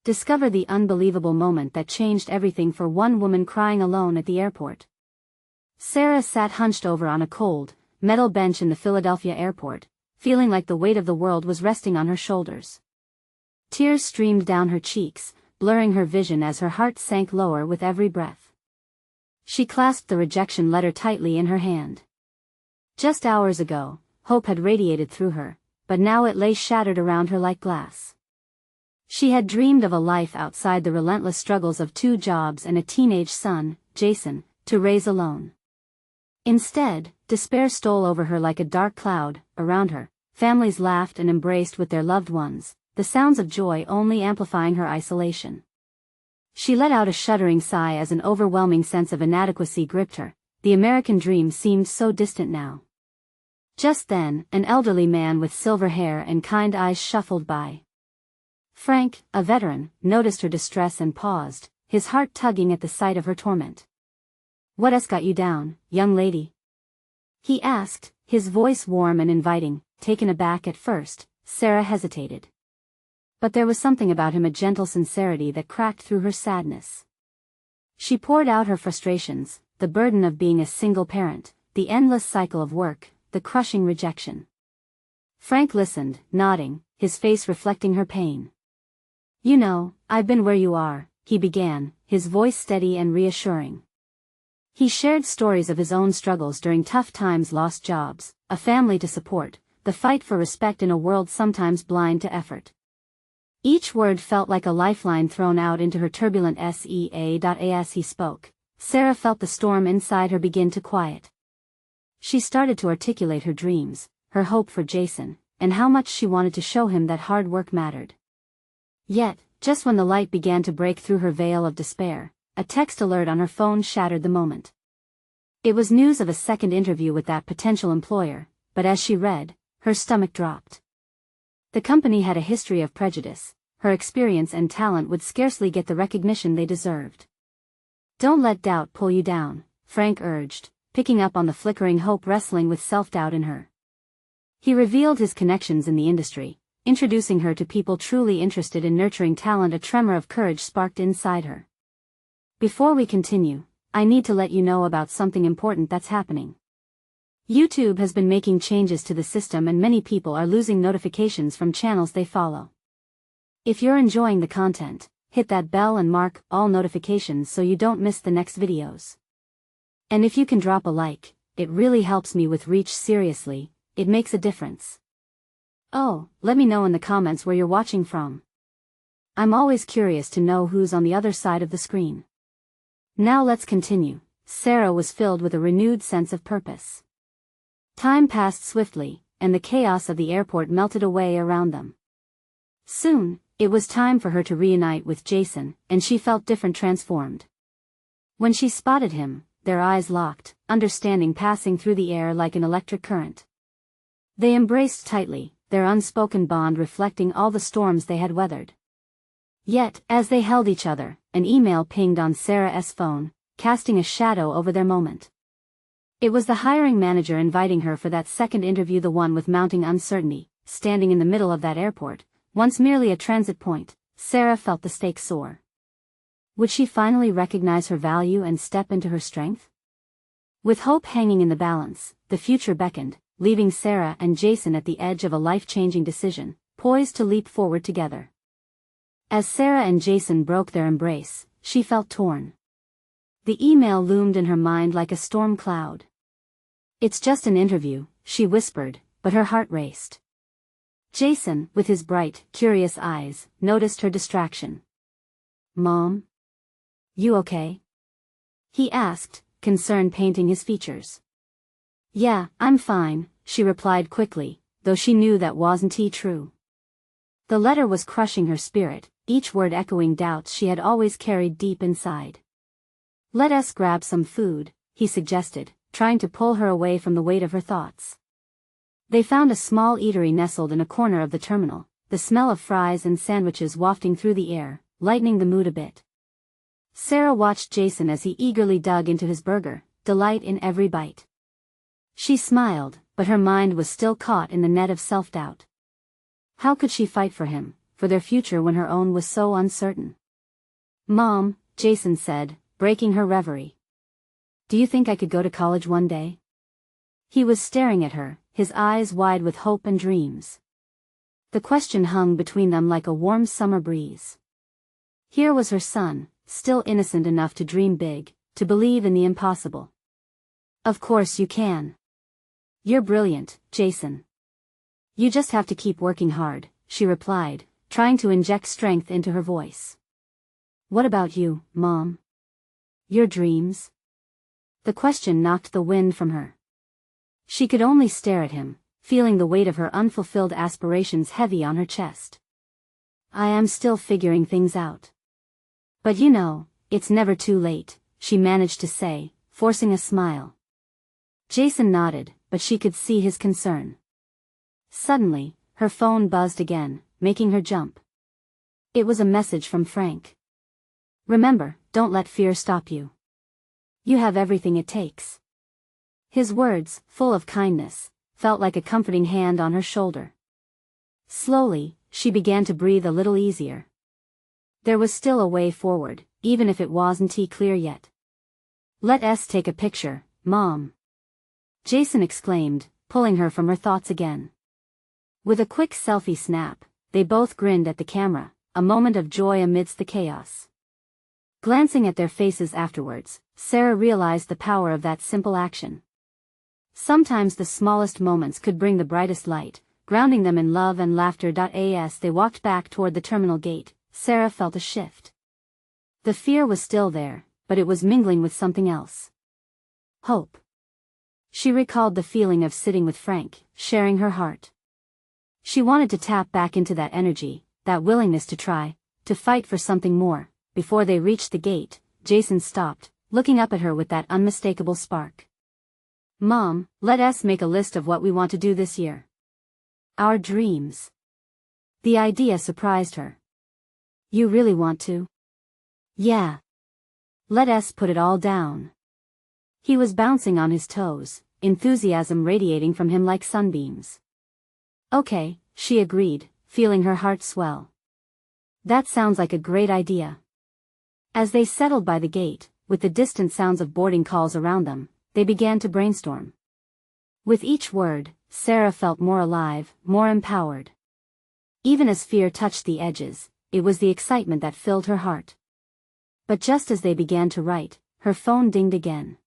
Discover the unbelievable moment that changed everything for one woman crying alone at the airport. Sarah sat hunched over on a cold, metal bench in the Philadelphia airport, feeling like the weight of the world was resting on her shoulders. Tears streamed down her cheeks, blurring her vision as her heart sank lower with every breath. She clasped the rejection letter tightly in her hand. Just hours ago, hope had radiated through her, but now it lay shattered around her like glass. She had dreamed of a life outside the relentless struggles of 2 jobs and a teenage son, Jason, to raise alone. Instead, despair stole over her like a dark cloud. Around her, families laughed and embraced with their loved ones, the sounds of joy only amplifying her isolation. She let out a shuddering sigh as an overwhelming sense of inadequacy gripped her. The American dream seemed so distant now. Just then, an elderly man with silver hair and kind eyes shuffled by. Frank, a veteran, noticed her distress and paused, his heart tugging at the sight of her torment. "What's got you down, young lady?" he asked, his voice warm and inviting. Taken aback at first, Sarah hesitated. But there was something about him, a gentle sincerity that cracked through her sadness. She poured out her frustrations, the burden of being a single parent, the endless cycle of work, the crushing rejection. Frank listened, nodding, his face reflecting her pain. "You know, I've been where you are," he began, his voice steady and reassuring. He shared stories of his own struggles during tough times, lost jobs, a family to support, the fight for respect in a world sometimes blind to effort. Each word felt like a lifeline thrown out into her turbulent sea. As he spoke, Sarah felt the storm inside her begin to quiet. She started to articulate her dreams, her hope for Jason, and how much she wanted to show him that hard work mattered. Yet, just when the light began to break through her veil of despair, a text alert on her phone shattered the moment. It was news of a second interview with that potential employer, but as she read, her stomach dropped. The company had a history of prejudice. Her experience and talent would scarcely get the recognition they deserved. "Don't let doubt pull you down," Frank urged, picking up on the flickering hope wrestling with self-doubt in her. He revealed his connections in the industry, introducing her to people truly interested in nurturing talent. A tremor of courage sparked inside her. "Before we continue, I need to let you know about something important that's happening. YouTube has been making changes to the system and many people are losing notifications from channels they follow. If you're enjoying the content, hit that bell and mark all notifications so you don't miss the next videos. And if you can drop a like, it really helps me with reach. Seriously, it makes a difference. Oh, let me know in the comments where you're watching from. I'm always curious to know who's on the other side of the screen." Now let's continue. Sarah was filled with a renewed sense of purpose. Time passed swiftly, and the chaos of the airport melted away around them. Soon, it was time for her to reunite with Jason, and she felt different, transformed. When she spotted him, their eyes locked, understanding passing through the air like an electric current. They embraced tightly, their unspoken bond reflecting all the storms they had weathered. Yet, as they held each other, an email pinged on Sarah's phone, casting a shadow over their moment. It was the hiring manager inviting her for that second interview, the one with mounting uncertainty. Standing in the middle of that airport, once merely a transit point, Sarah felt the stakes soar. Would she finally recognize her value and step into her strength? With hope hanging in the balance, the future beckoned, leaving Sarah and Jason at the edge of a life-changing decision, poised to leap forward together. As Sarah and Jason broke their embrace, she felt torn. The email loomed in her mind like a storm cloud. "It's just an interview," she whispered, but her heart raced. Jason, with his bright, curious eyes, noticed her distraction. "Mom? You okay?" he asked, concern painting his features. "Yeah, I'm fine," she replied quickly, though she knew that wasn't true. The letter was crushing her spirit, each word echoing doubts she had always carried deep inside. "Let us grab some food," he suggested, trying to pull her away from the weight of her thoughts. They found a small eatery nestled in a corner of the terminal, the smell of fries and sandwiches wafting through the air, lightening the mood a bit. Sarah watched Jason as he eagerly dug into his burger, delight in every bite. She smiled, but her mind was still caught in the net of self-doubt. How could she fight for him, for their future when her own was so uncertain. "Mom," Jason said, breaking her reverie. "Do you think I could go to college one day?" He was staring at her, his eyes wide with hope and dreams. The question hung between them like a warm summer breeze. Here was her son, still innocent enough to dream big, to believe in the impossible. "Of course you can. You're brilliant, Jason. You just have to keep working hard," she replied, trying to inject strength into her voice. "What about you, Mom? Your dreams?" The question knocked the wind from her. She could only stare at him, feeling the weight of her unfulfilled aspirations heavy on her chest. "I am still figuring things out. But you know, it's never too late," she managed to say, forcing a smile. Jason nodded, but she could see his concern. Suddenly, her phone buzzed again, making her jump. It was a message from Frank. "Remember, don't let fear stop you. You have everything it takes." His words, full of kindness, felt like a comforting hand on her shoulder. Slowly, she began to breathe a little easier. There was still a way forward, even if it wasn't clear yet. "Let us take a picture, Mom," Jason exclaimed, pulling her from her thoughts again. With a quick selfie snap, they both grinned at the camera, a moment of joy amidst the chaos. Glancing at their faces afterwards, Sarah realized the power of that simple action. Sometimes the smallest moments could bring the brightest light, grounding them in love and laughter. As they walked back toward the terminal gate, Sarah felt a shift. The fear was still there, but it was mingling with something else. Hope. She recalled the feeling of sitting with Frank, sharing her heart. She wanted to tap back into that energy, that willingness to try, to fight for something more. Before they reached the gate, Jason stopped, looking up at her with that unmistakable spark. "Mom, let us make a list of what we want to do this year. Our dreams." The idea surprised her. "You really want to?" "Yeah. Let us put it all down." He was bouncing on his toes, enthusiasm radiating from him like sunbeams. "Okay," she agreed, feeling her heart swell. "That sounds like a great idea." As they settled by the gate, with the distant sounds of boarding calls around them, they began to brainstorm. With each word, Sarah felt more alive, more empowered. Even as fear touched the edges, it was the excitement that filled her heart. But just as they began to write, her phone dinged again.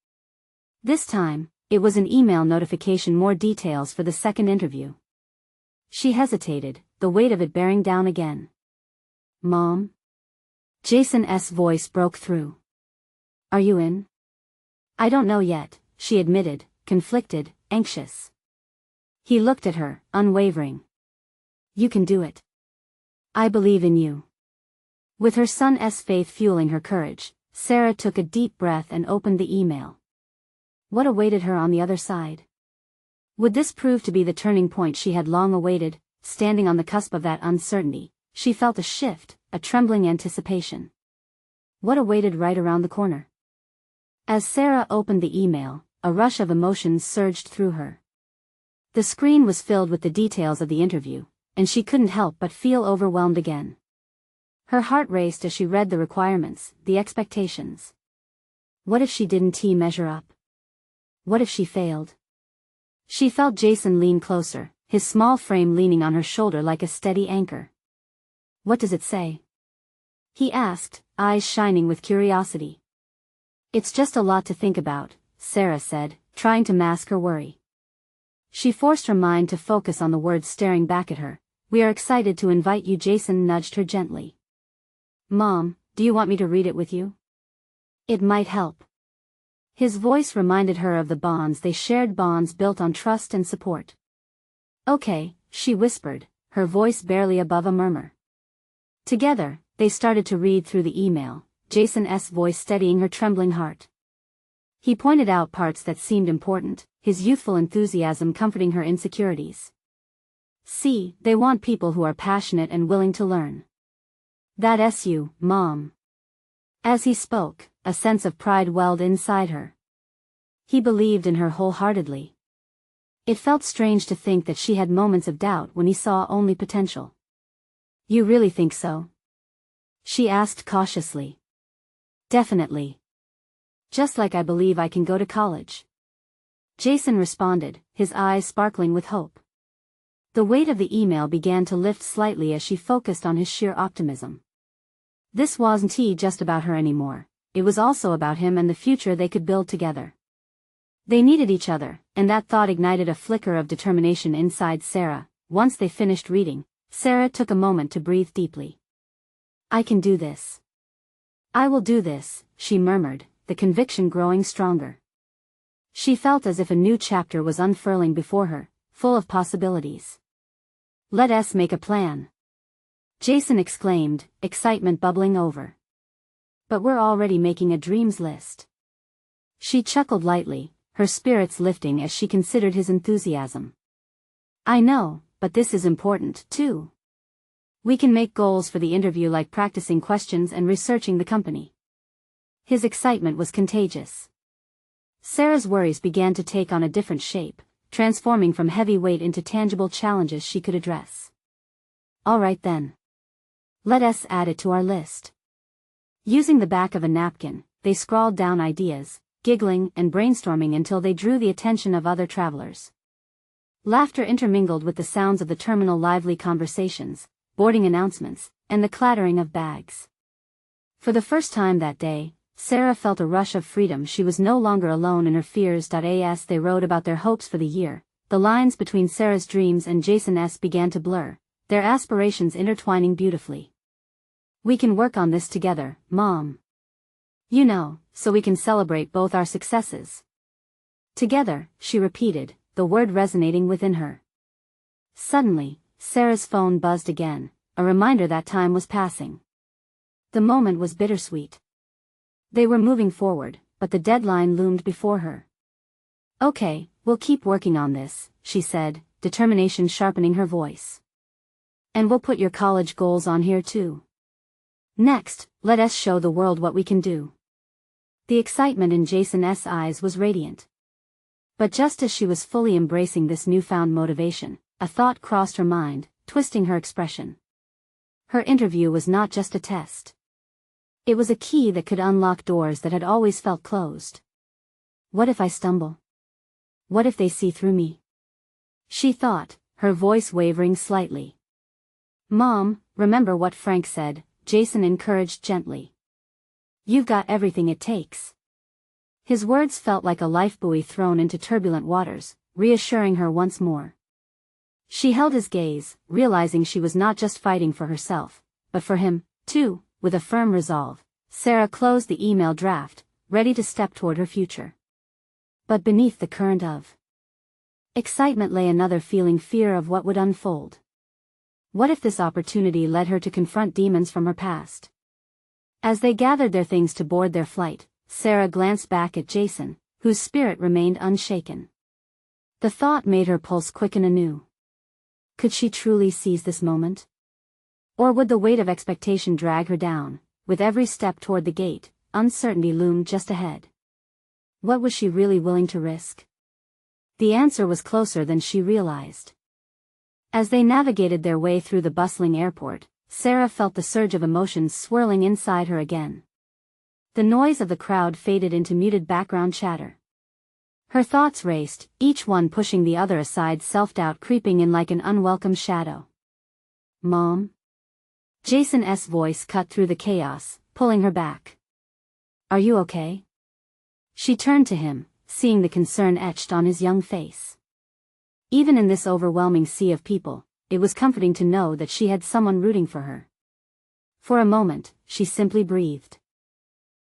This time, it was an email notification, more details for the second interview. She hesitated, the weight of it bearing down again. "Mom?" Jason's voice broke through. "Are you in?" "I don't know yet," she admitted, conflicted, anxious. He looked at her, unwavering. "You can do it. I believe in you." With her son's faith fueling her courage, Sarah took a deep breath and opened the email. What awaited her on the other side? Would this prove to be the turning point she had long awaited? Standing on the cusp of that uncertainty, she felt a shift, a trembling anticipation. What awaited right around the corner? As Sarah opened the email, a rush of emotions surged through her. The screen was filled with the details of the interview, and she couldn't help but feel overwhelmed again. Her heart raced as she read the requirements, the expectations. What if she didn't measure up? What if she failed? She felt Jason lean closer, his small frame leaning on her shoulder like a steady anchor. "What does it say?" he asked, eyes shining with curiosity. "It's just a lot to think about," Sarah said, trying to mask her worry. She forced her mind to focus on the words staring back at her. "We are excited to invite you." Jason nudged her gently. "Mom, do you want me to read it with you? It might help." His voice reminded her of the bonds they shared, bonds built on trust and support. "Okay," she whispered, her voice barely above a murmur. Together, they started to read through the email, Jason's voice steadying her trembling heart. He pointed out parts that seemed important, his youthful enthusiasm comforting her insecurities. "See, they want people who are passionate and willing to learn. That's you, Mom." As he spoke, a sense of pride welled inside her. He believed in her wholeheartedly. It felt strange to think that she had moments of doubt when he saw only potential. You really think so? She asked cautiously. Definitely. Just like I believe I can go to college. Jason responded, his eyes sparkling with hope. The weight of the email began to lift slightly as she focused on his sheer optimism. This wasn't just about her anymore, it was also about him and the future they could build together. They needed each other, and that thought ignited a flicker of determination inside Sarah. Once they finished reading, Sarah took a moment to breathe deeply. I can do this. I will do this, she murmured, the conviction growing stronger. She felt as if a new chapter was unfurling before her, full of possibilities. Let us make a plan. Jason exclaimed, excitement bubbling over. But we're already making a dreams list. She chuckled lightly, her spirits lifting as she considered his enthusiasm. I know, but this is important, too. We can make goals for the interview like practicing questions and researching the company. His excitement was contagious. Sarah's worries began to take on a different shape, transforming from heavy weight into tangible challenges she could address. All right then. Let us add it to our list. Using the back of a napkin, they scrawled down ideas, giggling and brainstorming until they drew the attention of other travelers. Laughter intermingled with the sounds of the terminal, lively conversations, boarding announcements, and the clattering of bags. For the first time that day, Sarah felt a rush of freedom. She was no longer alone in her fears. As they wrote about their hopes for the year, the lines between Sarah's dreams and Jason's began to blur, their aspirations intertwining beautifully. We can work on this together, Mom. You know, so we can celebrate both our successes. Together, she repeated, the word resonating within her. Suddenly, Sarah's phone buzzed again, a reminder that time was passing. The moment was bittersweet. They were moving forward, but the deadline loomed before her. Okay, we'll keep working on this, she said, determination sharpening her voice. And we'll put your college goals on here too. Next, let us show the world what we can do. The excitement in Jason's eyes was radiant. But just as she was fully embracing this newfound motivation, a thought crossed her mind, twisting her expression. Her interview was not just a test. It was a key that could unlock doors that had always felt closed. What if I stumble? What if they see through me? She thought, her voice wavering slightly. Mom, remember what Frank said, Jason encouraged gently. You've got everything it takes. His words felt like a lifebuoy thrown into turbulent waters, reassuring her once more. She held his gaze, realizing she was not just fighting for herself, but for him, too. With a firm resolve, Sarah closed the email draft, ready to step toward her future. But beneath the current of excitement lay another feeling, fear of what would unfold. What if this opportunity led her to confront demons from her past? As they gathered their things to board their flight, Sarah glanced back at Jason, whose spirit remained unshaken. The thought made her pulse quicken anew. Could she truly seize this moment? Or would the weight of expectation drag her down? With every step toward the gate, uncertainty loomed just ahead. What was she really willing to risk? The answer was closer than she realized. As they navigated their way through the bustling airport, Sarah felt the surge of emotions swirling inside her again. The noise of the crowd faded into muted background chatter. Her thoughts raced, each one pushing the other aside, self-doubt creeping in like an unwelcome shadow. Mom? Jason's voice cut through the chaos, pulling her back. Are you okay? She turned to him, seeing the concern etched on his young face. Even in this overwhelming sea of people, it was comforting to know that she had someone rooting for her. For a moment, she simply breathed.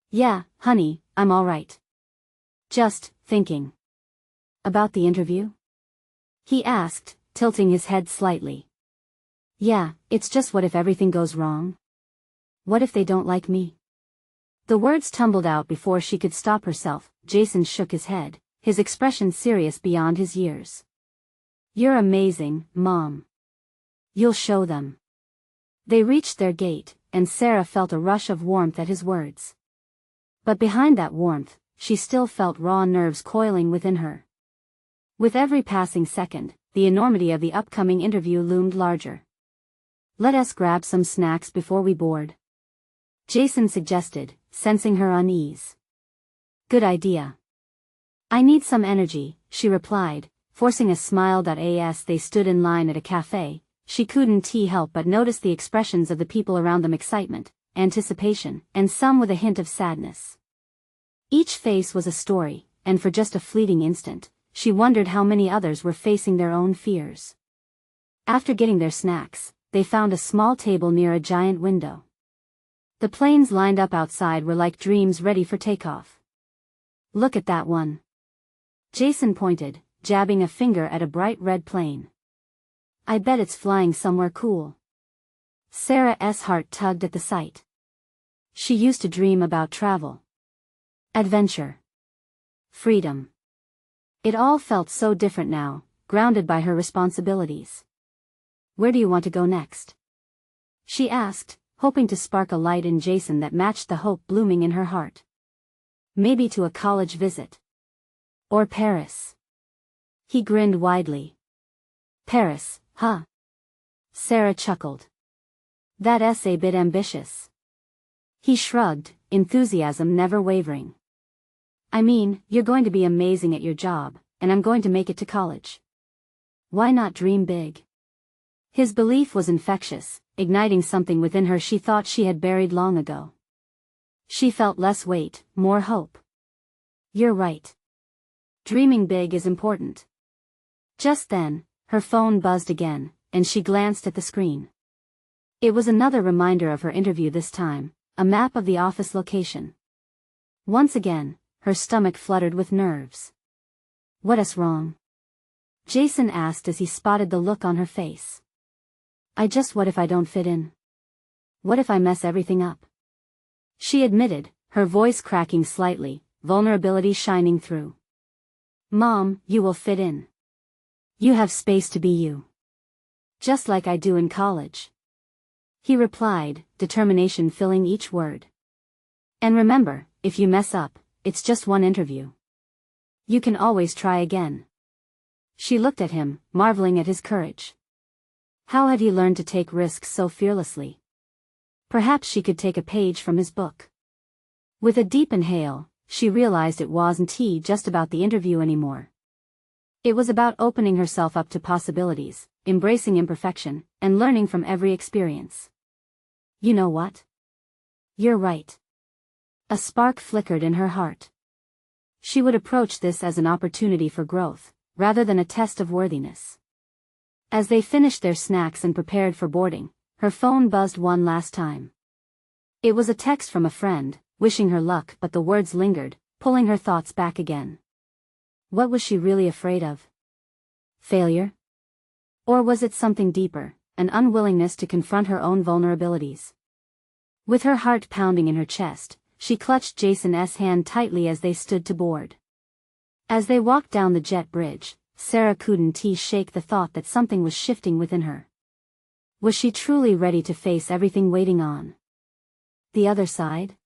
Yeah, honey, I'm all right. Just thinking. About the interview? He asked, tilting his head slightly. Yeah, it's just what if everything goes wrong? What if they don't like me? The words tumbled out before she could stop herself. Jason shook his head, his expression serious beyond his years. You're amazing, Mom. You'll show them. They reached their gate, and Sarah felt a rush of warmth at his words. But behind that warmth, she still felt raw nerves coiling within her. With every passing second, the enormity of the upcoming interview loomed larger. Let us grab some snacks before we board, Jason suggested, sensing her unease. Good idea. I need some energy, she replied, forcing a smile. As they stood in line at a cafe, she couldn't help but notice the expressions of the people around them: excitement, anticipation, and some with a hint of sadness. Each face was a story, and for just a fleeting instant, she wondered how many others were facing their own fears. After getting their snacks, they found a small table near a giant window. The planes lined up outside were like dreams ready for takeoff. Look at that one. Jason pointed, jabbing a finger at a bright red plane. I bet it's flying somewhere cool. Sarah's heart tugged at the sight. She used to dream about travel, adventure, freedom. It all felt so different now, grounded by her responsibilities. Where do you want to go next? She asked, hoping to spark a light in Jason that matched the hope blooming in her heart. Maybe to a college visit. Or Paris. He grinned widely. Paris, huh? Sarah chuckled. That's a bit ambitious. He shrugged, enthusiasm never wavering. I mean, you're going to be amazing at your job, and I'm going to make it to college. Why not dream big? His belief was infectious, igniting something within her she thought she had buried long ago. She felt less weight, more hope. You're right. Dreaming big is important. Just then, her phone buzzed again, and she glanced at the screen. It was another reminder of her interview, this time, a map of the office location. Once again, her stomach fluttered with nerves. What's wrong? Jason asked as he spotted the look on her face. What if I don't fit in? What if I mess everything up? She admitted, her voice cracking slightly, vulnerability shining through. Mom, you will fit in. You have space to be you. Just like I do in college. He replied, determination filling each word. And remember, if you mess up, it's just one interview. You can always try again. She looked at him, marveling at his courage. How had he learned to take risks so fearlessly? Perhaps she could take a page from his book. With a deep inhale, she realized it wasn't just about the interview anymore. It was about opening herself up to possibilities, embracing imperfection, and learning from every experience. You know what? You're right. A spark flickered in her heart. She would approach this as an opportunity for growth, rather than a test of worthiness. As they finished their snacks and prepared for boarding, her phone buzzed one last time. It was a text from a friend, wishing her luck, but the words lingered, pulling her thoughts back again. What was she really afraid of? Failure? Or was it something deeper, an unwillingness to confront her own vulnerabilities? With her heart pounding in her chest, she clutched Jason's hand tightly as they stood to board. As they walked down the jet bridge, Sarah couldn't shake the thought that something was shifting within her. Was she truly ready to face everything waiting on the other side?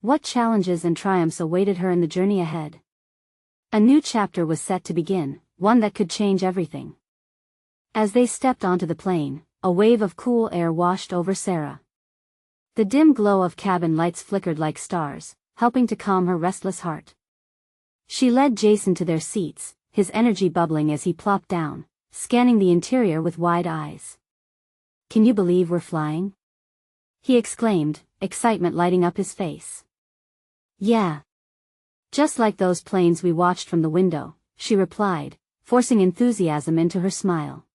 What challenges and triumphs awaited her in the journey ahead? A new chapter was set to begin, one that could change everything. As they stepped onto the plane, a wave of cool air washed over Sarah. The dim glow of cabin lights flickered like stars, helping to calm her restless heart. She led Jason to their seats, his energy bubbling as he plopped down, scanning the interior with wide eyes. Can you believe we're flying? He exclaimed, excitement lighting up his face. Yeah. Just like those planes we watched from the window, she replied, forcing enthusiasm into her smile.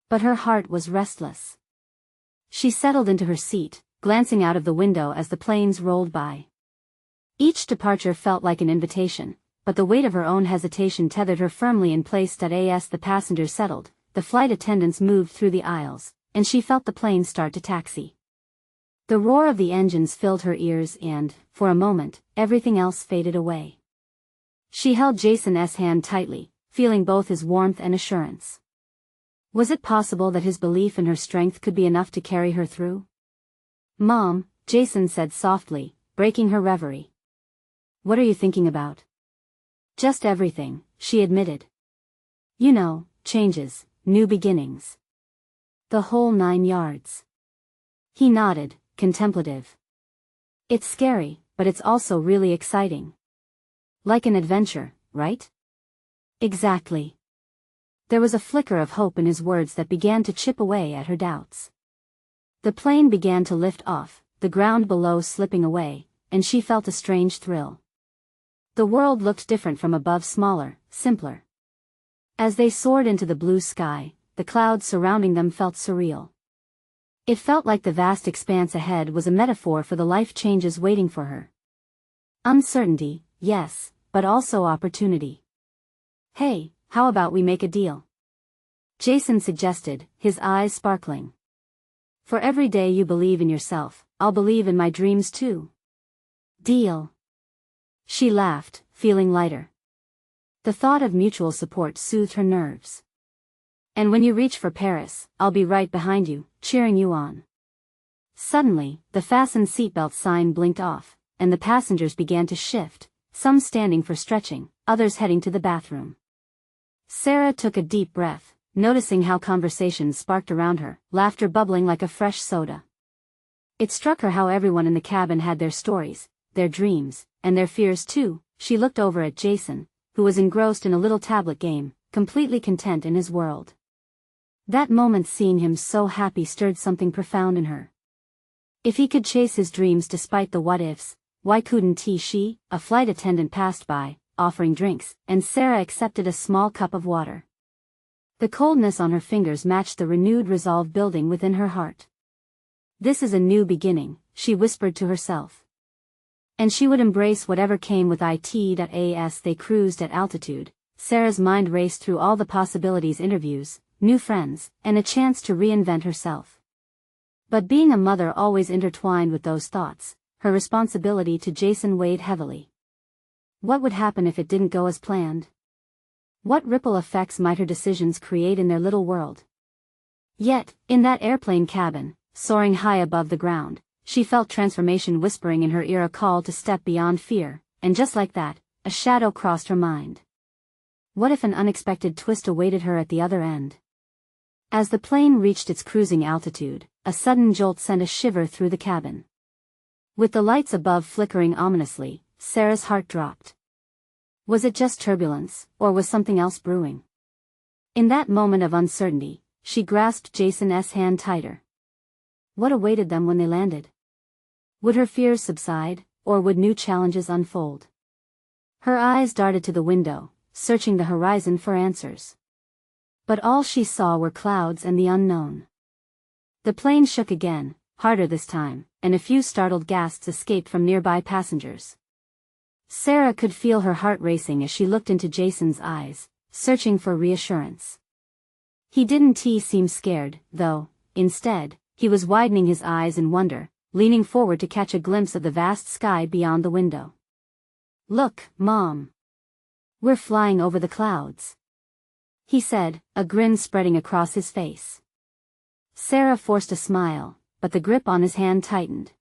But her heart was restless. She settled into her seat, glancing out of the window as the planes rolled by. Each departure felt like an invitation, but the weight of her own hesitation tethered her firmly in place. As the passengers settled, the flight attendants moved through the aisles, and she felt the plane start to taxi. The roar of the engines filled her ears and, for a moment, everything else faded away. She held Jason's hand tightly, feeling both his warmth and assurance. Was it possible that his belief in her strength could be enough to carry her through? Mom, Jason said softly, breaking her reverie. What are you thinking about? Just everything, she admitted. You know, changes, new beginnings. The whole 9 yards. He nodded, contemplative. It's scary, but it's also really exciting. Like an adventure, right? Exactly. There was a flicker of hope in his words that began to chip away at her doubts. The plane began to lift off, the ground below slipping away, and she felt a strange thrill. The world looked different from above, smaller, simpler. As they soared into the blue sky, the clouds surrounding them felt surreal. It felt like the vast expanse ahead was a metaphor for the life changes waiting for her. Uncertainty, yes, but also opportunity. Hey, how about we make a deal? Jason suggested, his eyes sparkling. For every day you believe in yourself, I'll believe in my dreams too. Deal. She laughed, feeling lighter. The thought of mutual support soothed her nerves. And when you reach for Paris, I'll be right behind you, cheering you on. Suddenly, the fasten seatbelt sign blinked off, and the passengers began to shift, some standing for stretching, others heading to the bathroom. Sarah took a deep breath, noticing how conversations sparked around her, laughter bubbling like a fresh soda. It struck her how everyone in the cabin had their stories, their dreams, and their fears too. She looked over at Jason, who was engrossed in a little tablet game, completely content in his world. That moment, seeing him so happy, stirred something profound in her. If he could chase his dreams despite the what-ifs, why couldn't she? A flight attendant passed by, offering drinks, and Sarah accepted a small cup of water. The coldness on her fingers matched the renewed resolve building within her heart. This is a new beginning, she whispered to herself. And she would embrace whatever came with it. As they cruised at altitude, Sarah's mind raced through all the possibilities: interviews, new friends, and a chance to reinvent herself. But being a mother always intertwined with those thoughts. Her responsibility to Jason weighed heavily. What would happen if it didn't go as planned? What ripple effects might her decisions create in their little world? Yet, in that airplane cabin, soaring high above the ground, she felt transformation whispering in her ear, a call to step beyond fear, and just like that, a shadow crossed her mind. What if an unexpected twist awaited her at the other end? As the plane reached its cruising altitude, a sudden jolt sent a shiver through the cabin. With the lights above flickering ominously, Sarah's heart dropped. Was it just turbulence, or was something else brewing? In that moment of uncertainty, she grasped Jason's hand tighter. What awaited them when they landed? Would her fears subside, or would new challenges unfold? Her eyes darted to the window, searching the horizon for answers. But all she saw were clouds and the unknown. The plane shook again, harder this time, and a few startled gasps escaped from nearby passengers. Sarah could feel her heart racing as she looked into Jason's eyes, searching for reassurance. He didn't seem scared, though. Instead, he was widening his eyes in wonder, leaning forward to catch a glimpse of the vast sky beyond the window. Look, Mom. We're flying over the clouds, he said, a grin spreading across his face. Sarah forced a smile, but the grip on his hand tightened.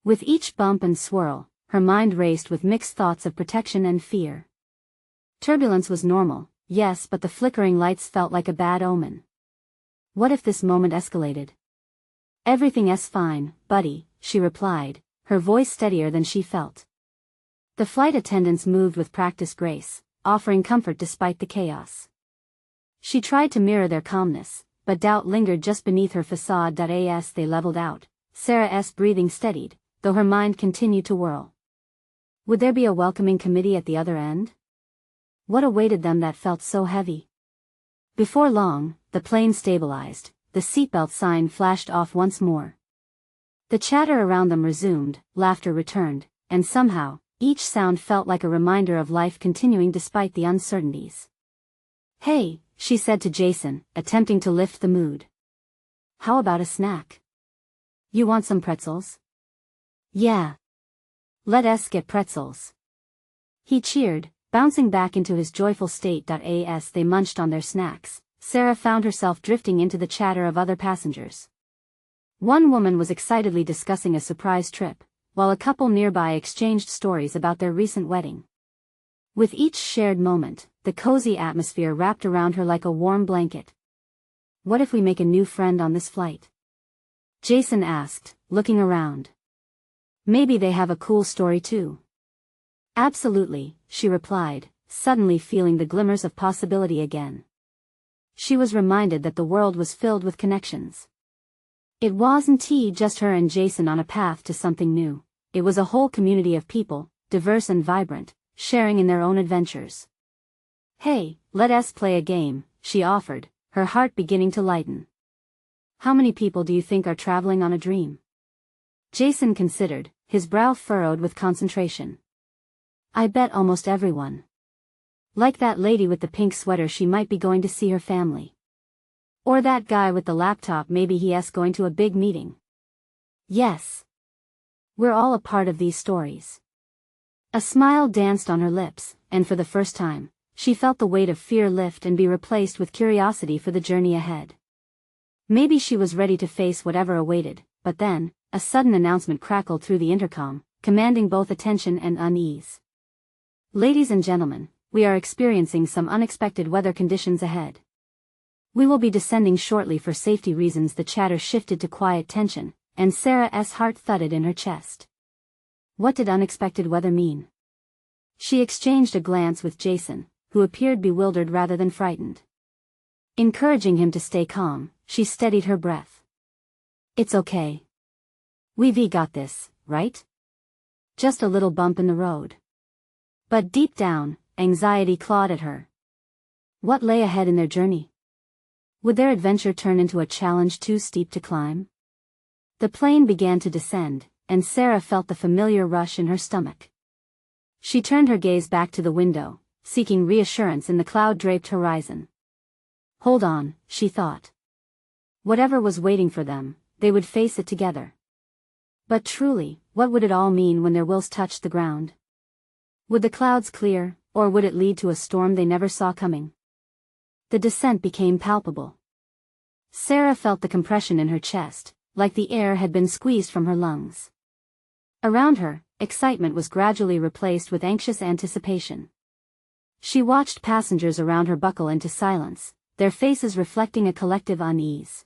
With each bump and swirl, her mind raced with mixed thoughts of protection and fear. Turbulence was normal, yes, but the flickering lights felt like a bad omen. What if this moment escalated? Everything's fine, buddy, she replied, her voice steadier than she felt. The flight attendants moved with practiced grace, offering comfort despite the chaos. She tried to mirror their calmness, but doubt lingered just beneath her facade. As they leveled out, Sarah's breathing steadied, though her mind continued to whirl. Would there be a welcoming committee at the other end? What awaited them that felt so heavy? Before long, the plane stabilized, the seatbelt sign flashed off once more. The chatter around them resumed, laughter returned, and somehow, each sound felt like a reminder of life continuing despite the uncertainties. Hey, she said to Jason, attempting to lift the mood. How about a snack? You want some pretzels? Yeah. Let us get pretzels. He cheered, bouncing back into his joyful state. As they munched on their snacks, Sarah found herself drifting into the chatter of other passengers. One woman was excitedly discussing a surprise trip, while a couple nearby exchanged stories about their recent wedding. With each shared moment, the cozy atmosphere wrapped around her like a warm blanket. What if we make a new friend on this flight? Jason asked, looking around. Maybe they have a cool story too. Absolutely, she replied, suddenly feeling the glimmers of possibility again. She was reminded that the world was filled with connections. It wasn't just her and Jason on a path to something new. It was a whole community of people, diverse and vibrant, sharing in their own adventures. Hey, let us play a game, she offered, her heart beginning to lighten. How many people do you think are traveling on a dream? Jason considered, his brow furrowed with concentration. I bet almost everyone. Like that lady with the pink sweater, she might be going to see her family. Or that guy with the laptop, maybe he's going to a big meeting. Yes. We're all a part of these stories. A smile danced on her lips, and for the first time, she felt the weight of fear lift and be replaced with curiosity for the journey ahead. Maybe she was ready to face whatever awaited, but then, a sudden announcement crackled through the intercom, commanding both attention and unease. Ladies and gentlemen, we are experiencing some unexpected weather conditions ahead. We will be descending shortly for safety reasons. The chatter shifted to quiet tension, and Sarah's heart thudded in her chest. What did unexpected weather mean? She exchanged a glance with Jason, who appeared bewildered rather than frightened. Encouraging him to stay calm, she steadied her breath. It's okay. We've got this, right? Just a little bump in the road. But deep down, anxiety clawed at her. What lay ahead in their journey? Would their adventure turn into a challenge too steep to climb? The plane began to descend, and Sarah felt the familiar rush in her stomach. She turned her gaze back to the window, seeking reassurance in the cloud-draped horizon. Hold on, she thought. Whatever was waiting for them, they would face it together. But truly, what would it all mean when their wills touched the ground? Would the clouds clear, or would it lead to a storm they never saw coming? The descent became palpable. Sarah felt the compression in her chest, like the air had been squeezed from her lungs. Around her, excitement was gradually replaced with anxious anticipation. She watched passengers around her buckle into silence, their faces reflecting a collective unease.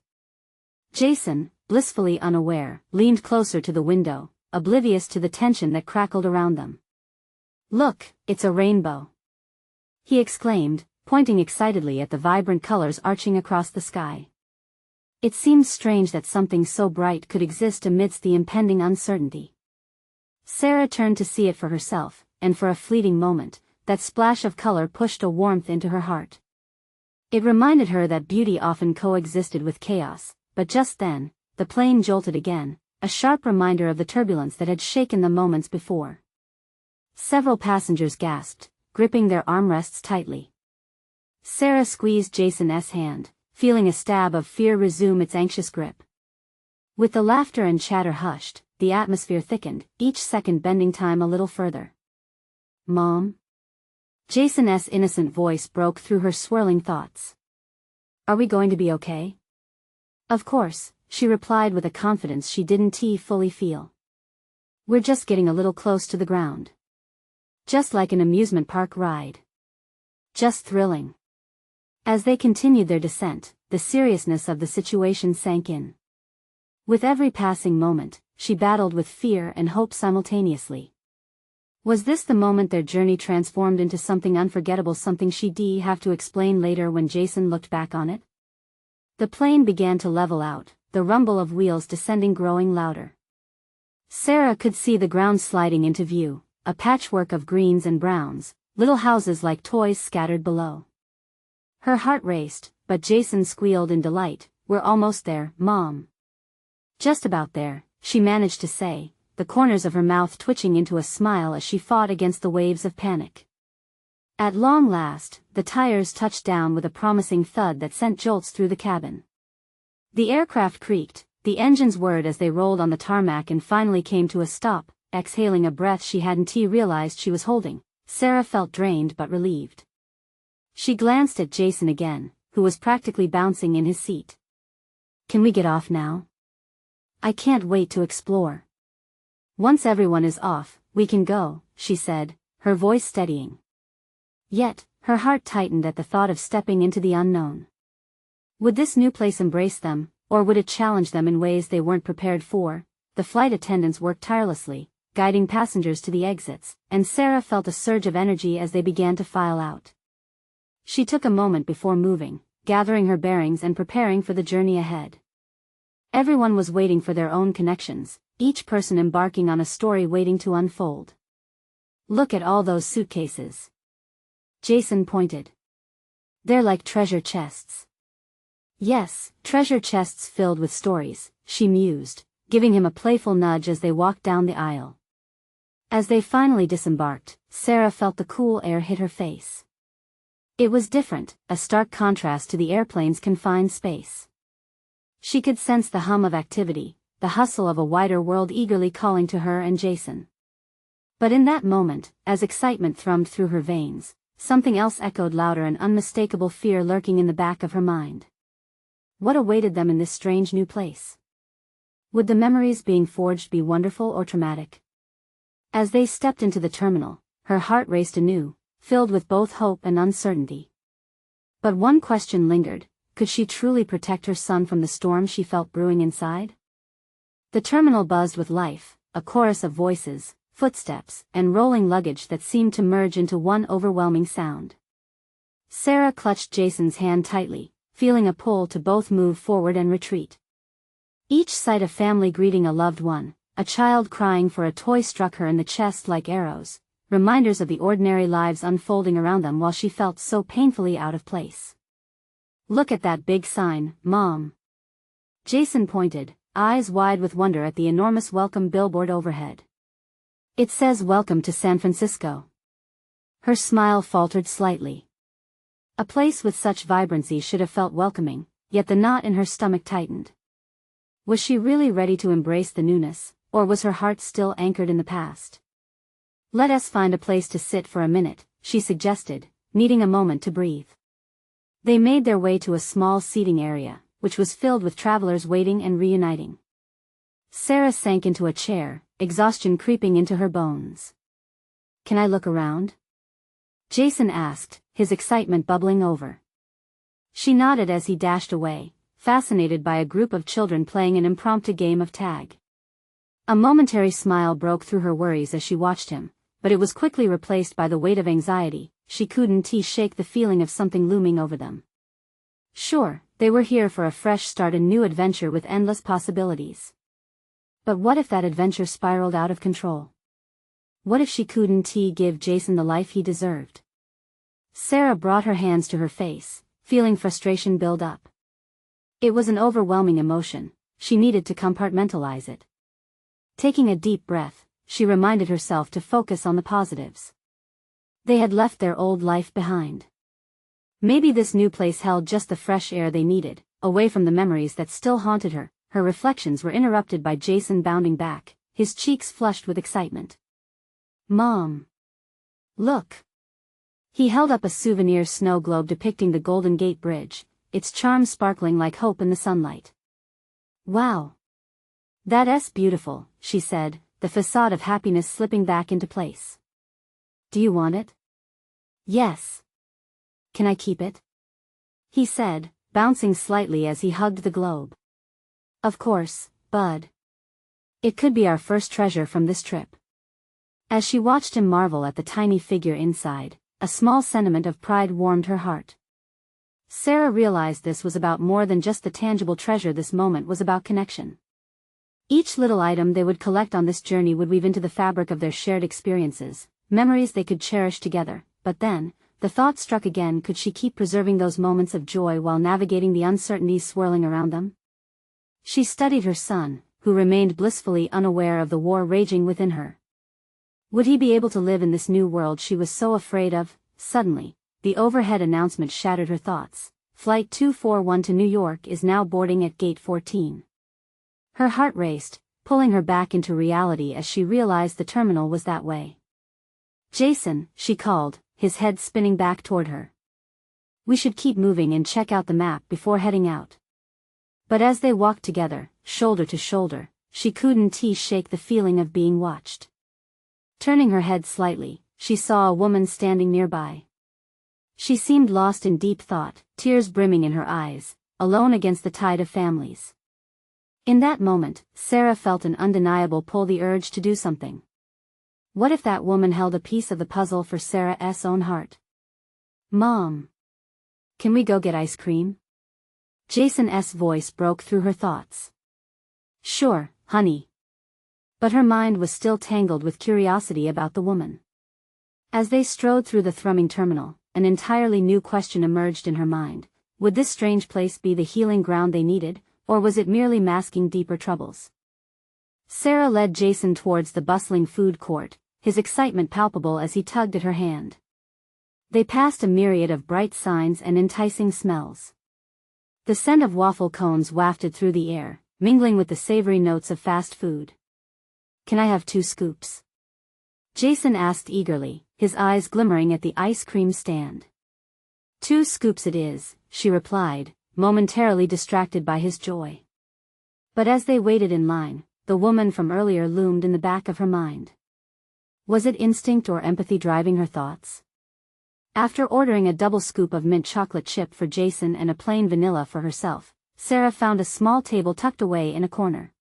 Jason, blissfully unaware, leaned closer to the window, oblivious to the tension that crackled around them. Look, it's a rainbow! He exclaimed, pointing excitedly at the vibrant colors arching across the sky. It seemed strange that something so bright could exist amidst the impending uncertainty. Sarah turned to see it for herself, and for a fleeting moment, that splash of color pushed a warmth into her heart. It reminded her that beauty often coexisted with chaos, but just then, the plane jolted again, a sharp reminder of the turbulence that had shaken them moments before. Several passengers gasped, gripping their armrests tightly. Sarah squeezed Jason's hand, feeling a stab of fear resume its anxious grip. With the laughter and chatter hushed, the atmosphere thickened, each second bending time a little further. Mom? Jason's innocent voice broke through her swirling thoughts. Are we going to be okay? Of course, she replied with a confidence she didn't fully feel. We're just getting a little close to the ground. Just like an amusement park ride. Just thrilling. As they continued their descent, the seriousness of the situation sank in. With every passing moment, she battled with fear and hope simultaneously. Was this the moment their journey transformed into something unforgettable, something she'd have to explain later when Jason looked back on it? The plane began to level out, the rumble of wheels descending growing louder. Sarah could see the ground sliding into view, a patchwork of greens and browns, little houses like toys scattered below. Her heart raced, but Jason squealed in delight, "We're almost there, Mom." Just about there, she managed to say, the corners of her mouth twitching into a smile as she fought against the waves of panic. At long last, the tires touched down with a promising thud that sent jolts through the cabin. The aircraft creaked, the engines whirred as they rolled on the tarmac and finally came to a stop, exhaling a breath she hadn't realized she was holding. Sarah felt drained but relieved. She glanced at Jason again, who was practically bouncing in his seat. Can we get off now? I can't wait to explore. Once everyone is off, we can go, she said, her voice steadying. Yet, her heart tightened at the thought of stepping into the unknown. Would this new place embrace them, or would it challenge them in ways they weren't prepared for? The flight attendants worked tirelessly, guiding passengers to the exits, and Sarah felt a surge of energy as they began to file out. She took a moment before moving, gathering her bearings and preparing for the journey ahead. Everyone was waiting for their own connections, each person embarking on a story waiting to unfold. Look at all those suitcases. Jason pointed. They're like treasure chests. Yes, treasure chests filled with stories, she mused, giving him a playful nudge as they walked down the aisle. As they finally disembarked, Sarah felt the cool air hit her face. It was different, a stark contrast to the airplane's confined space. She could sense the hum of activity, the hustle of a wider world eagerly calling to her and Jason. But in that moment, as excitement thrummed through her veins, something else echoed louder, an unmistakable fear lurking in the back of her mind. What awaited them in this strange new place? Would the memories being forged be wonderful or traumatic? As they stepped into the terminal, her heart raced anew, filled with both hope and uncertainty. But one question lingered: could she truly protect her son from the storm she felt brewing inside? The terminal buzzed with life, a chorus of voices, footsteps, and rolling luggage that seemed to merge into one overwhelming sound. Sarah clutched Jason's hand tightly, feeling a pull to both move forward and retreat. Each sight of family greeting a loved one, a child crying for a toy, struck her in the chest like arrows, reminders of the ordinary lives unfolding around them while she felt so painfully out of place. Look at that big sign, Mom. Jason pointed, eyes wide with wonder at the enormous welcome billboard overhead. It says "Welcome to San Francisco." Her smile faltered slightly. A place with such vibrancy should have felt welcoming, yet the knot in her stomach tightened. Was she really ready to embrace the newness, or was her heart still anchored in the past? Let us find a place to sit for a minute, she suggested, needing a moment to breathe. They made their way to a small seating area, which was filled with travelers waiting and reuniting. Sarah sank into a chair, exhaustion creeping into her bones. Can I look around? Jason asked, his excitement bubbling over. She nodded as he dashed away, fascinated by a group of children playing an impromptu game of tag. A momentary smile broke through her worries as she watched him, but it was quickly replaced by the weight of anxiety. She couldn't shake the feeling of something looming over them. Sure, they were here for a fresh start, a new adventure with endless possibilities. But what if that adventure spiraled out of control? What if she couldn't give Jason the life he deserved? Sarah brought her hands to her face, feeling frustration build up. It was an overwhelming emotion, she needed to compartmentalize it. Taking a deep breath, she reminded herself to focus on the positives. They had left their old life behind. Maybe this new place held just the fresh air they needed, away from the memories that still haunted her. Her reflections were interrupted by Jason bounding back, his cheeks flushed with excitement. Mom! Look! He held up a souvenir snow globe depicting the Golden Gate Bridge, its charm sparkling like hope in the sunlight. Wow! That's beautiful, she said, the facade of happiness slipping back into place. Do you want it? Yes. Can I keep it? He said, bouncing slightly as he hugged the globe. Of course, bud. It could be our first treasure from this trip. As she watched him marvel at the tiny figure inside, a small sentiment of pride warmed her heart. Sarah realized this was about more than just the tangible treasure. This moment was about connection. Each little item they would collect on this journey would weave into the fabric of their shared experiences, memories they could cherish together. But then, the thought struck again: could she keep preserving those moments of joy while navigating the uncertainties swirling around them? She studied her son, who remained blissfully unaware of the war raging within her. Would he be able to live in this new world she was so afraid of? Suddenly, the overhead announcement shattered her thoughts. Flight 241 to New York is now boarding at Gate 14. Her heart raced, pulling her back into reality as she realized the terminal was that way. Jason, she called, his head spinning back toward her. We should keep moving and check out the map before heading out. But as they walked together, shoulder to shoulder, she couldn't shake the feeling of being watched. Turning her head slightly, she saw a woman standing nearby. She seemed lost in deep thought, tears brimming in her eyes, alone against the tide of families. In that moment, Sarah felt an undeniable pull, the urge to do something. What if that woman held a piece of the puzzle for Sarah's own heart? Mom. Can we go get ice cream? Jason's voice broke through her thoughts. Sure, honey. But her mind was still tangled with curiosity about the woman. As they strode through the thrumming terminal, an entirely new question emerged in her mind. Would this strange place be the healing ground they needed, or was it merely masking deeper troubles? Sarah led Jason towards the bustling food court, his excitement palpable as he tugged at her hand. They passed a myriad of bright signs and enticing smells. The scent of waffle cones wafted through the air, mingling with the savory notes of fast food. Can I have 2 scoops? Jason asked eagerly, his eyes glimmering at the ice cream stand. 2 scoops it is, she replied, momentarily distracted by his joy. But as they waited in line, the woman from earlier loomed in the back of her mind. Was it instinct or empathy driving her thoughts? After ordering a double scoop of mint chocolate chip for Jason and a plain vanilla for herself, Sarah found a small table tucked away in a corner.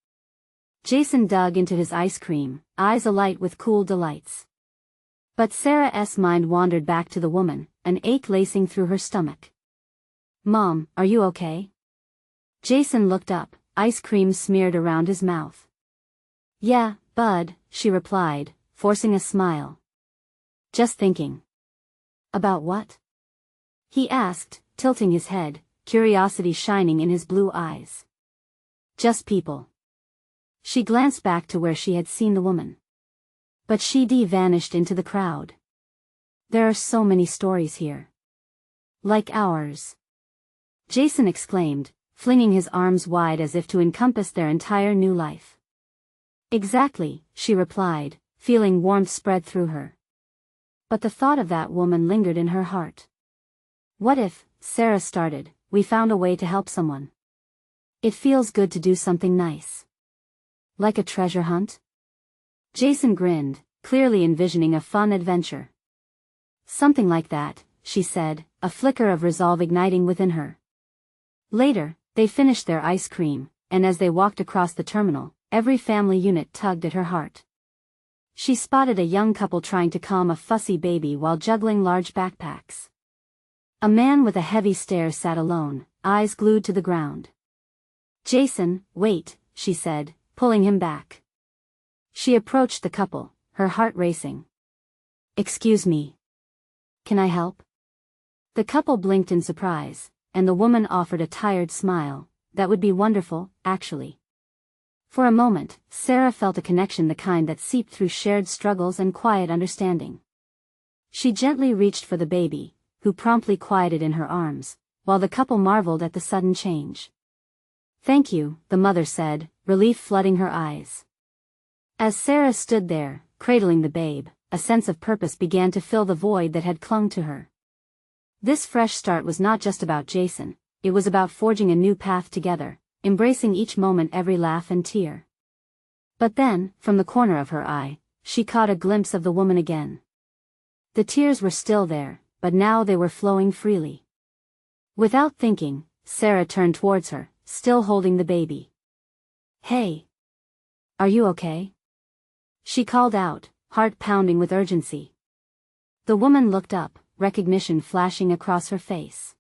Jason dug into his ice cream, eyes alight with cool delights. But Sarah's mind wandered back to the woman, an ache lacing through her stomach. Mom, are you okay? Jason looked up, ice cream smeared around his mouth. Yeah, bud, she replied, forcing a smile. Just thinking. About what? He asked, tilting his head, curiosity shining in his blue eyes. Just people. She glanced back to where she had seen the woman. But she vanished into the crowd. There are so many stories here. Like ours. Jason exclaimed, flinging his arms wide as if to encompass their entire new life. Exactly, she replied, feeling warmth spread through her. But the thought of that woman lingered in her heart. What if, Sarah started, we found a way to help someone? It feels good to do something nice. Like a treasure hunt? Jason grinned, clearly envisioning a fun adventure. Something like that, she said, a flicker of resolve igniting within her. Later, they finished their ice cream, and as they walked across the terminal, every family unit tugged at her heart. She spotted a young couple trying to calm a fussy baby while juggling large backpacks. A man with a heavy stare sat alone, eyes glued to the ground. Jason, wait, she said, pulling him back. She approached the couple, her heart racing. Excuse me. Can I help? The couple blinked in surprise, and the woman offered a tired smile. That would be wonderful, actually. For a moment, Sarah felt a connection, the kind that seeped through shared struggles and quiet understanding. She gently reached for the baby, who promptly quieted in her arms, while the couple marveled at the sudden change. Thank you, the mother said, relief flooding her eyes. As Sarah stood there, cradling the babe, a sense of purpose began to fill the void that had clung to her. This fresh start was not just about Jason, it was about forging a new path together, embracing each moment, every laugh and tear. But then, from the corner of her eye, she caught a glimpse of the woman again. The tears were still there, but now they were flowing freely. Without thinking, Sarah turned towards her, still holding the baby. Hey! Are you okay? She called out, heart pounding with urgency. The woman looked up, recognition flashing across her face.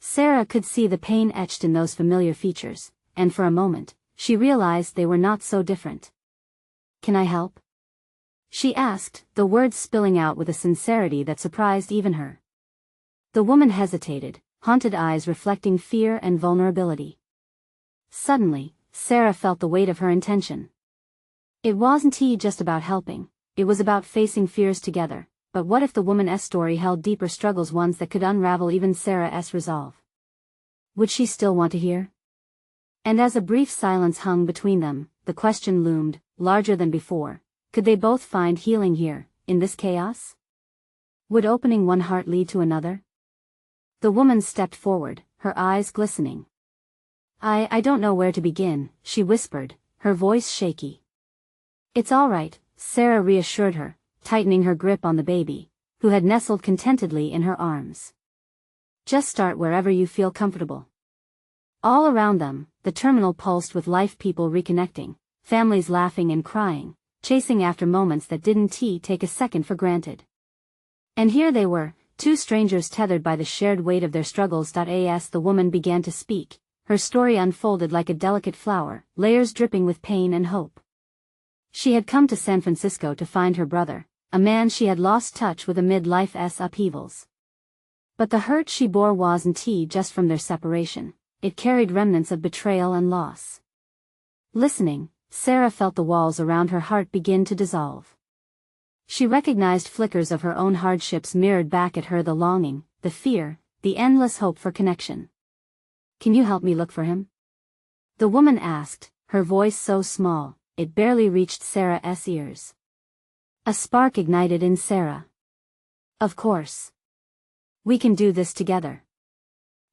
Sarah could see the pain etched in those familiar features, and for a moment, she realized they were not so different. Can I help? She asked, the words spilling out with a sincerity that surprised even her. The woman hesitated, haunted eyes reflecting fear and vulnerability. Suddenly, Sarah felt the weight of her intention. It wasn't just about helping, it was about facing fears together. But what if the woman's story held deeper struggles, ones that could unravel even Sarah's resolve? Would she still want to hear? And as a brief silence hung between them, the question loomed, larger than before. Could they both find healing here, in this chaos? Would opening one heart lead to another? The woman stepped forward, her eyes glistening. I don't know where to begin, she whispered, her voice shaky. It's all right, Sarah reassured her, tightening her grip on the baby, who had nestled contentedly in her arms. Just start wherever you feel comfortable. All around them, the terminal pulsed with life, people reconnecting, families laughing and crying, chasing after moments that didn't take a second for granted. And here they were, two strangers tethered by the shared weight of their struggles. As the woman began to speak, her story unfolded like a delicate flower, layers dripping with pain and hope. She had come to San Francisco to find her brother, a man she had lost touch with amid life's upheavals. But the hurt she bore wasn't just from their separation, it carried remnants of betrayal and loss. Listening, Sarah felt the walls around her heart begin to dissolve. She recognized flickers of her own hardships mirrored back at her, the longing, the fear, the endless hope for connection. "Can you help me look for him?" the woman asked, her voice so small, it barely reached Sarah's ears. A spark ignited in Sarah. "Of course. We can do this together."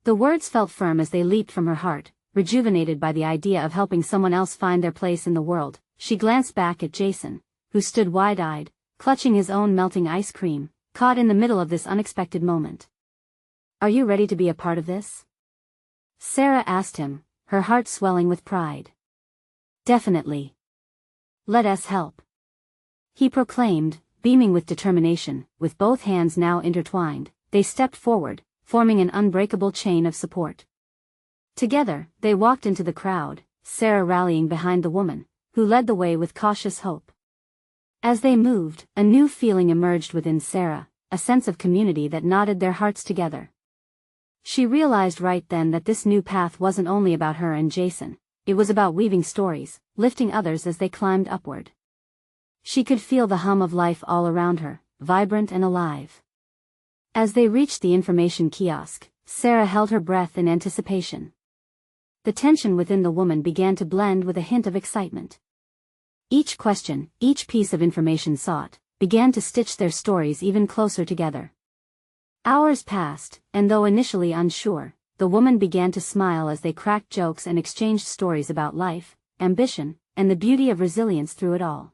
The words felt firm as they leaped from her heart, rejuvenated by the idea of helping someone else find their place in the world. She glanced back at Jason, who stood wide-eyed, clutching his own melting ice cream, caught in the middle of this unexpected moment. "Are you ready to be a part of this?" Sarah asked him, her heart swelling with pride. "Definitely. Let us help," he proclaimed, beaming with determination. With both hands now intertwined, they stepped forward, forming an unbreakable chain of support. Together, they walked into the crowd, Sarah rallying behind the woman, who led the way with cautious hope. As they moved, a new feeling emerged within Sarah, a sense of community that knotted their hearts together. She realized right then that this new path wasn't only about her and Jason, it was about weaving stories, lifting others as they climbed upward. She could feel the hum of life all around her, vibrant and alive. As they reached the information kiosk, Sarah held her breath in anticipation. The tension within the woman began to blend with a hint of excitement. Each question, each piece of information sought, began to stitch their stories even closer together. Hours passed, and though initially unsure, the woman began to smile as they cracked jokes and exchanged stories about life, ambition, and the beauty of resilience through it all.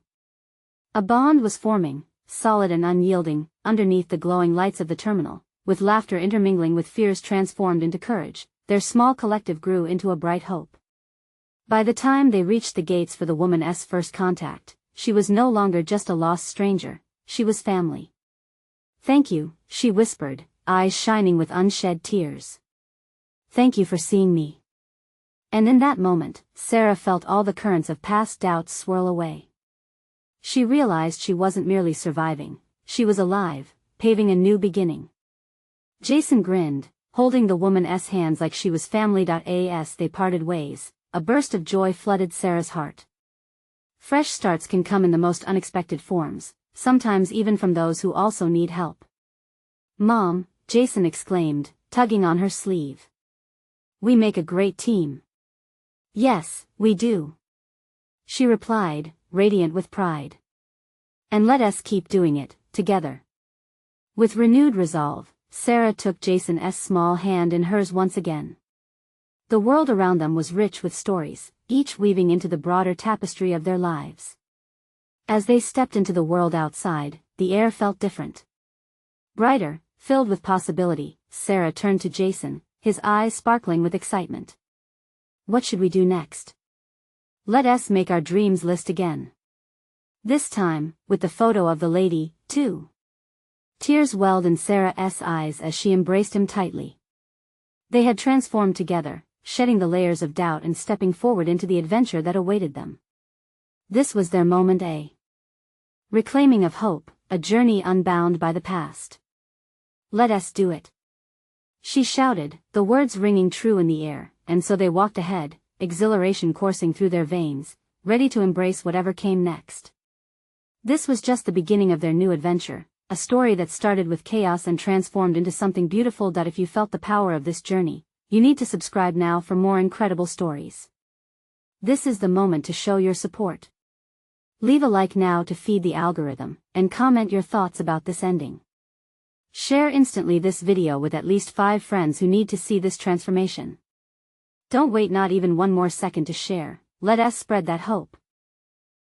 A bond was forming, solid and unyielding, underneath the glowing lights of the terminal, with laughter intermingling with fears transformed into courage. Their small collective grew into a bright hope. By the time they reached the gates for the woman's first contact, she was no longer just a lost stranger, she was family. "Thank you," she whispered, eyes shining with unshed tears. "Thank you for seeing me." And in that moment, Sarah felt all the currents of past doubts swirl away. She realized she wasn't merely surviving, she was alive, paving a new beginning. Jason grinned, holding the woman's hands like she was family. As they parted ways, a burst of joy flooded Sarah's heart. Fresh starts can come in the most unexpected forms, sometimes even from those who also need help. "Mom," Jason exclaimed, tugging on her sleeve. "We make a great team." "Yes, we do," she replied, radiant with pride. "And let us keep doing it, together." With renewed resolve, Sarah took Jason's small hand in hers once again. The world around them was rich with stories, each weaving into the broader tapestry of their lives. As they stepped into the world outside, the air felt different. Brighter, filled with possibility. Sarah turned to Jason, his eyes sparkling with excitement. "What should we do next?" "Let us make our dreams list again." This time, with the photo of the lady, too. Tears welled in Sarah's eyes as she embraced him tightly. They had transformed together, shedding the layers of doubt and stepping forward into the adventure that awaited them. This was their moment, a reclaiming of hope, a journey unbound by the past. "Let us do it," she shouted, the words ringing true in the air, and so they walked ahead, exhilaration coursing through their veins, ready to embrace whatever came next. This was just the beginning of their new adventure, a story that started with chaos and transformed into something beautiful. If you felt the power of this journey, you need to subscribe now for more incredible stories. This is the moment to show your support. Leave a like now to feed the algorithm, and comment your thoughts about this ending. Share instantly this video with at least 5 friends who need to see this transformation. Don't wait not even one more second to share, let us spread that hope.